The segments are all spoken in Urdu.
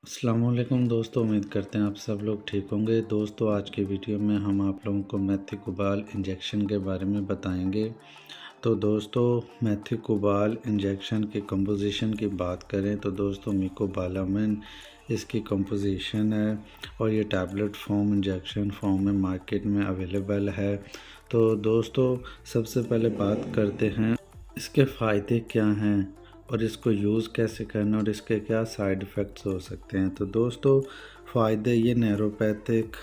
السلام علیکم دوستو، امید کرتے ہیں آپ سب لوگ ٹھیک ہوں گے۔ دوستو آج کی ویڈیو میں ہم آپ لوگوں کو میتھیکوبال انجیکشن کے بارے میں بتائیں گے۔ تو دوستو میتھیکوبال انجیکشن کی کمپوزیشن کی بات کریں تو دوستو میکوبالامین اس کی کمپوزیشن ہے اور یہ ٹیبلٹ فارم انجیکشن فارم میں مارکیٹ میں اویلیبل ہے۔ تو دوستو سب سے پہلے بات کرتے ہیں اس کے فائدے کیا ہیں اور اس کو یوز کیسے کرنا اور اس کے کیا سائیڈ ایفیکٹس ہو سکتے ہیں۔ تو دوستو فائدے یہ نیوروپیتھک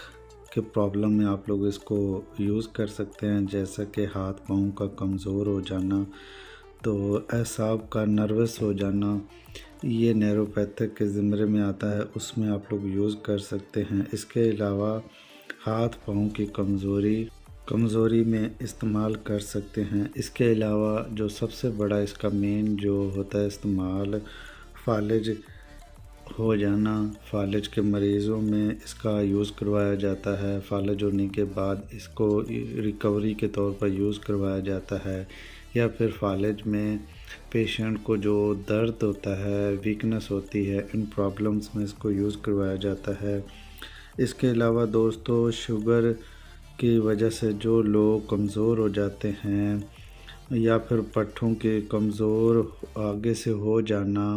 کے پرابلم میں آپ لوگ اس کو یوز کر سکتے ہیں، جیسا کہ ہاتھ پاؤں کا کمزور ہو جانا، تو اعصاب کا نروس ہو جانا، یہ نیوروپیتھک کے زمرے میں آتا ہے، اس میں آپ لوگ یوز کر سکتے ہیں۔ اس کے علاوہ ہاتھ پاؤں کی کمزوری میں استعمال کر سکتے ہیں۔ اس کے علاوہ جو سب سے بڑا اس کا مین جو ہوتا ہے استعمال، فالج ہو جانا، فالج کے مریضوں میں اس کا یوز کروایا جاتا ہے۔ فالج ہونے کے بعد اس کو ریکوری کے طور پر یوز کروایا جاتا ہے، یا پھر فالج میں پیشنٹ کو جو درد ہوتا ہے، ویکنس ہوتی ہے، ان پرابلمس میں اس کو یوز کروایا جاتا ہے۔ اس کے علاوہ دوستو شوگر کی وجہ سے جو لوگ کمزور ہو جاتے ہیں، یا پھر پٹھوں کے کمزور آگے سے ہو جانا،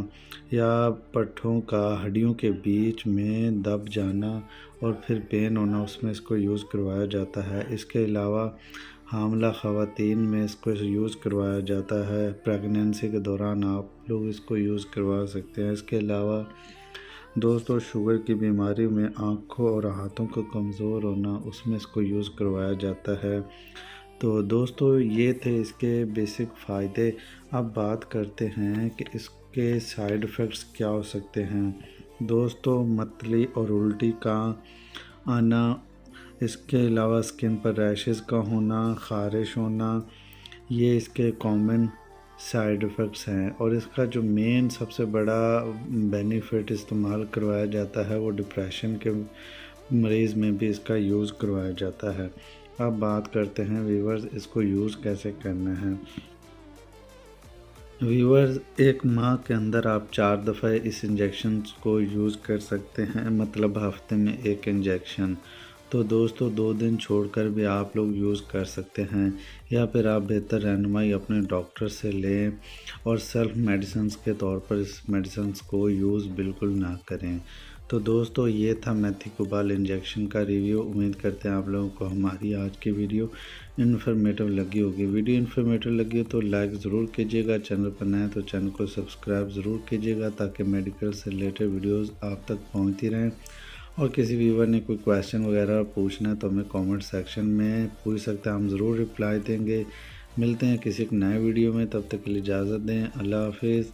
یا پٹھوں کا ہڈیوں کے بیچ میں دب جانا اور پھر پین ہونا، اس میں اس کو یوز کروایا جاتا ہے۔ اس کے علاوہ حاملہ خواتین میں اس کو یوز کروایا جاتا ہے، پریگننسی کے دوران آپ لوگ اس کو یوز کروا سکتے ہیں۔ اس کے علاوہ دوستو شوگر کی بیماری میں آنکھوں اور ہاتھوں کا کمزور ہونا، اس میں اس کو یوز کروایا جاتا ہے۔ تو دوستو یہ تھے اس کے بیسک فائدے۔ اب بات کرتے ہیں کہ اس کے سائیڈ ایفیکٹس کیا ہو سکتے ہیں۔ دوستو متلی اور الٹی کا آنا، اس کے علاوہ اسکن پر ریشز کا ہونا، خارش ہونا، یہ اس کے کامن سائیڈ ایفیکٹس ہیں۔ اور اس کا جو مین سب سے بڑا بینیفٹ استعمال کروایا جاتا ہے وہ ڈپریشن کے مریض میں بھی اس کا یوز کروایا جاتا ہے۔ اب بات کرتے ہیں ویورز اس کو یوز کیسے کرنا ہے۔ ویورز ایک ماہ کے اندر آپ 4 دفعہ اس انجیکشن کو یوز کر سکتے ہیں، مطلب ہفتے میں ایک انجیکشن۔ تو دوستو 2 دن چھوڑ کر بھی آپ لوگ یوز کر سکتے ہیں، یا پھر آپ بہتر رہنمائی اپنے ڈاکٹر سے لیں اور سیلف میڈیسنز کے طور پر اس میڈیسنز کو یوز بالکل نہ کریں۔ تو دوستو یہ تھا میتھیکوبال انجیکشن کا ریویو۔ امید کرتے ہیں آپ لوگوں کو ہماری آج کی ویڈیو انفارمیٹیو لگی ہوگی۔ ویڈیو انفارمیٹیو لگی ہو تو لائک ضرور کیجیے گا، چینل پر نئے تو چینل کو سبسکرائب ضرور کیجیے گا تاکہ میڈیکل سے ریلیٹڈ ویڈیوز آپ تک پہنچتی رہیں۔ اور کسی ویور نے کوئی کویسچن وغیرہ پوچھنا ہے تو ہمیں کامنٹ سیکشن میں پوچھ سکتے ہیں، ہم ضرور رپلائی دیں گے۔ ملتے ہیں کسی ایک نئے ویڈیو میں، تب تک کے لیے اجازت دیں۔ اللہ حافظ۔